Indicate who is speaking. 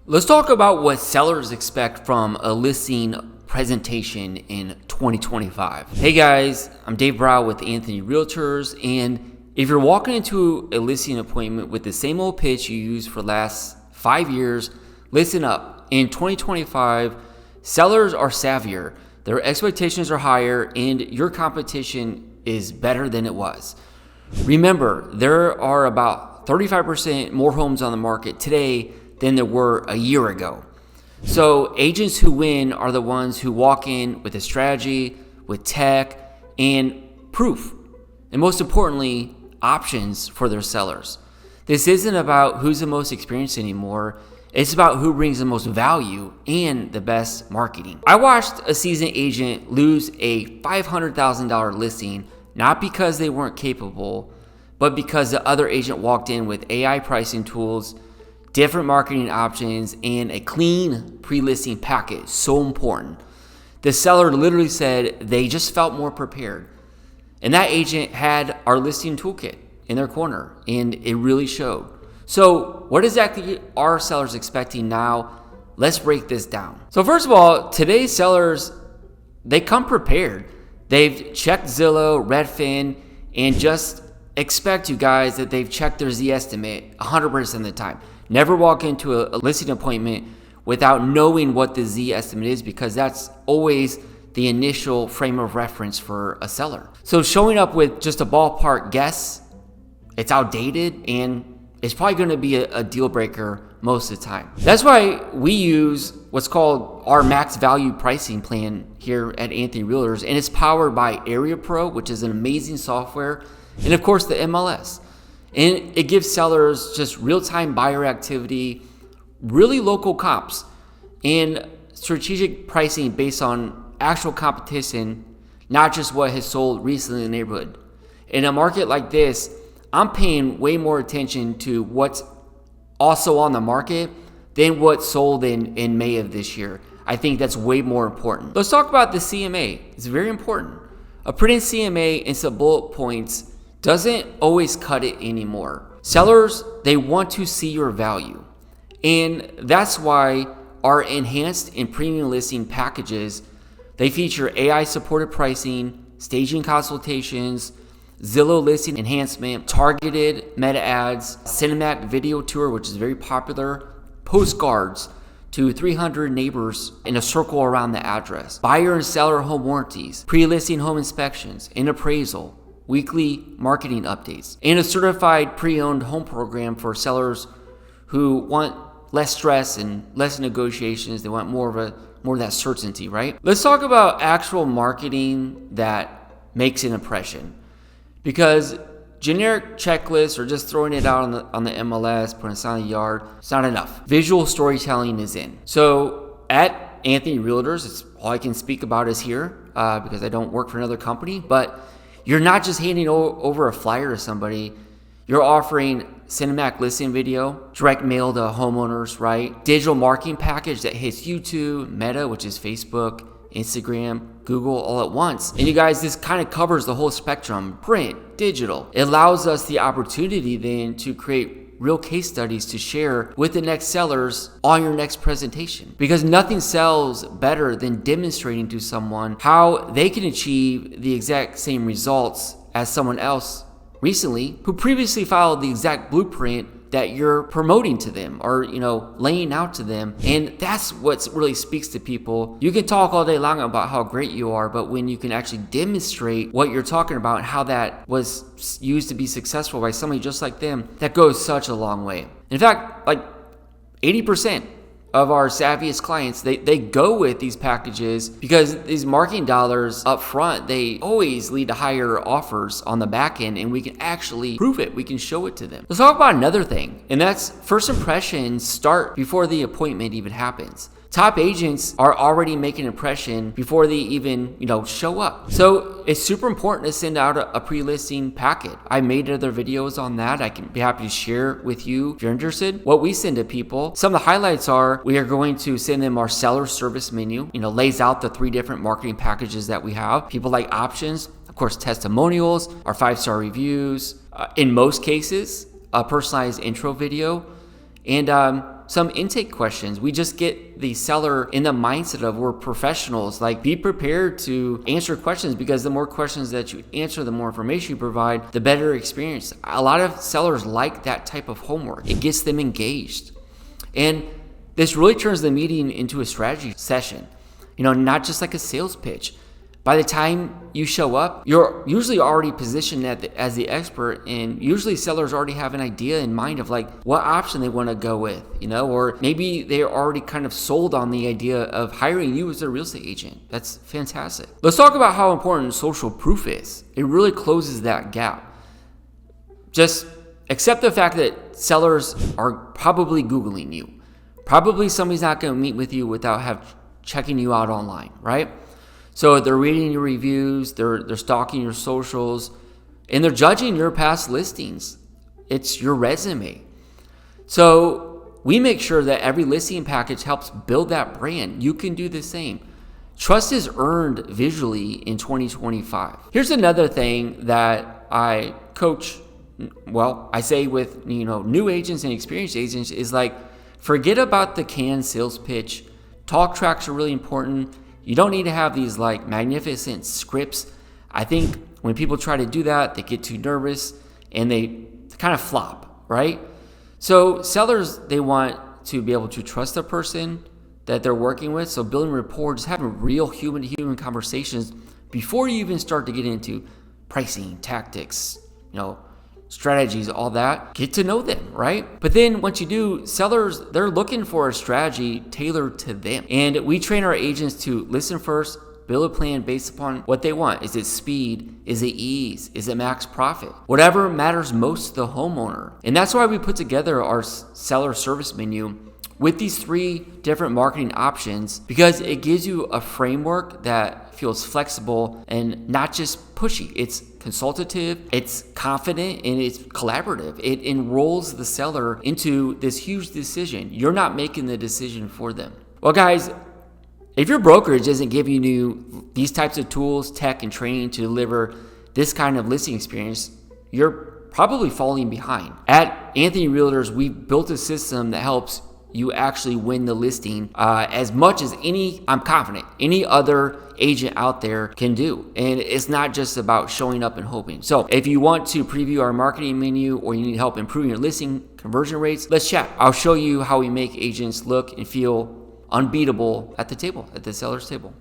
Speaker 1: Let's talk about what sellers expect from a listing presentation in 2025. Hey guys, I'm David Brough with Anthony REALTORS, and if you're walking into a listing appointment with the same old pitch you used for the last 5 years, listen up. In 2025, sellers are savvier, their expectations are higher, and your competition is better than it was. Remember, there are about 35% more homes on the market today than there were a year ago. So agents who win are the ones who walk in with a strategy, with tech, and proof. And most importantly, options for their sellers. This isn't about who's the most experienced anymore. It's about who brings the most value and the best marketing. I watched a seasoned agent lose a $500,000 listing, not because they weren't capable, but because the other agent walked in with AI pricing tools, different marketing options, and a clean pre-listing packet. So important. The seller literally said they just felt more prepared. And that agent had our listing toolkit in their corner, and it really showed. So what exactly are sellers expecting now? Let's break this down. So first of all, today's sellers, they come prepared. They've checked Zillow, Redfin, and just expect you guys that they've checked their Z estimate 100% of the time. Never walk into a listing appointment without knowing what the Z estimate is, because that's always the initial frame of reference for a seller. So showing up with just a ballpark guess, it's outdated and it's probably going to be a deal breaker most of the time. That's why we use what's called our max value pricing plan here at Anthony REALTORS, and it's powered by Area Pro, which is an amazing software, and of course the MLS. And it gives sellers just real-time buyer activity, really local comps, and strategic pricing based on actual competition, not just what has sold recently in the neighborhood. In a market like this, I'm paying way more attention to what's also on the market than what sold in May of this year. I think that's way more important. Let's talk about the CMA. It's very important. A printed CMA and some bullet points doesn't always cut it anymore. Sellers, they want to see your value. And that's why our enhanced and premium listing packages, they feature AI supported pricing, staging consultations, Zillow listing enhancement, targeted meta ads, cinematic video tour, which is very popular, postcards to 300 neighbors in a circle around the address, buyer and seller home warranties, pre-listing home inspections, and appraisal, weekly marketing updates, and a certified pre-owned home program for sellers who want less stress and less negotiations. They want more of that certainty, right? Let's talk about actual marketing that makes an impression, because generic checklists or just throwing it out on the MLS, putting a sign in the yard, it's not enough. Visual storytelling is in. So at Anthony REALTORS, it's all I can speak about is here because I don't work for another company, but you're not just handing over a flyer to somebody. You're offering cinematic listing video, direct mail to homeowners, right? Digital marketing package that hits YouTube, Meta, which is Facebook, Instagram, Google all at once. And you guys, this kind of covers the whole spectrum, print, digital. It allows us the opportunity then to create real case studies to share with the next sellers on your next presentation, because nothing sells better than demonstrating to someone how they can achieve the exact same results as someone else recently who previously followed the exact blueprint that you're promoting to them or laying out to them. And that's what really speaks to people. You can talk all day long about how great you are, but when you can actually demonstrate what you're talking about and how that was used to be successful by somebody just like them, that goes such a long way. In fact, like 80% of our savviest clients, they go with these packages because these marketing dollars up front, they always lead to higher offers on the back end, and we can actually prove it. We can show it to them. Let's talk about another thing, and that's first impressions start before the appointment even happens. Top agents are already making an impression before they even, show up. So it's super important to send out a pre-listing packet. I made other videos on that. I can be happy to share with you if you're interested. What we send to people, some of the highlights are we are going to send them our seller service menu, lays out the 3 different marketing packages that we have. People like options, of course, testimonials, our 5-star reviews, in most cases, a personalized intro video, and some intake questions. We just get the seller in the mindset of we're professionals. Like, be prepared to answer questions, because the more questions that you answer, the more information you provide, the better experience. A lot of sellers like that type of homework. It gets them engaged. And this really turns the meeting into a strategy session, not just like a sales pitch. By the time you show up, you're usually already positioned as the expert, and usually sellers already have an idea in mind of like what option they want to go with, or maybe they're already kind of sold on the idea of hiring you as a real estate agent. That's fantastic. Let's talk about how important social proof is. It really closes that gap. Just accept the fact that sellers are probably Googling you. Probably somebody's not going to meet with you without checking you out online, right? So they're reading your reviews, they're stalking your socials, and they're judging your past listings. It's your resume. So we make sure that every listing package helps build that brand. You can do the same. Trust is earned visually in 2025. Here's another thing that I coach, I say with new agents and experienced agents is like, forget about the canned sales pitch. Talk tracks are really important. You don't need to have these like magnificent scripts. I think when people try to do that, they get too nervous and they kind of flop, right? So sellers, they want to be able to trust the person that they're working with. So building rapport, just having real human-to-human conversations before you even start to get into pricing, tactics, strategies, all that. Get to know them, right? But then once you do, sellers, they're looking for a strategy tailored to them. And we train our agents to listen first, build a plan based upon what they want. Is it speed? Is it ease? Is it max profit? Whatever matters most to the homeowner. And that's why we put together our seller service menu with these 3 different marketing options, because it gives you a framework that feels flexible and not just pushy. It's consultative, it's confident, and it's collaborative. It enrolls the seller into this huge decision. You're not making the decision for them. Well, guys, if your brokerage isn't giving you these types of tools, tech, and training to deliver this kind of listing experience, you're probably falling behind. At Anthony Realtors, we've built a system that helps you actually win the listing as much as I'm confident, any other agent out there can do. And it's not just about showing up and hoping. So if you want to preview our marketing menu or you need help improving your listing conversion rates, let's chat. I'll show you how we make agents look and feel unbeatable at the table, at the seller's table.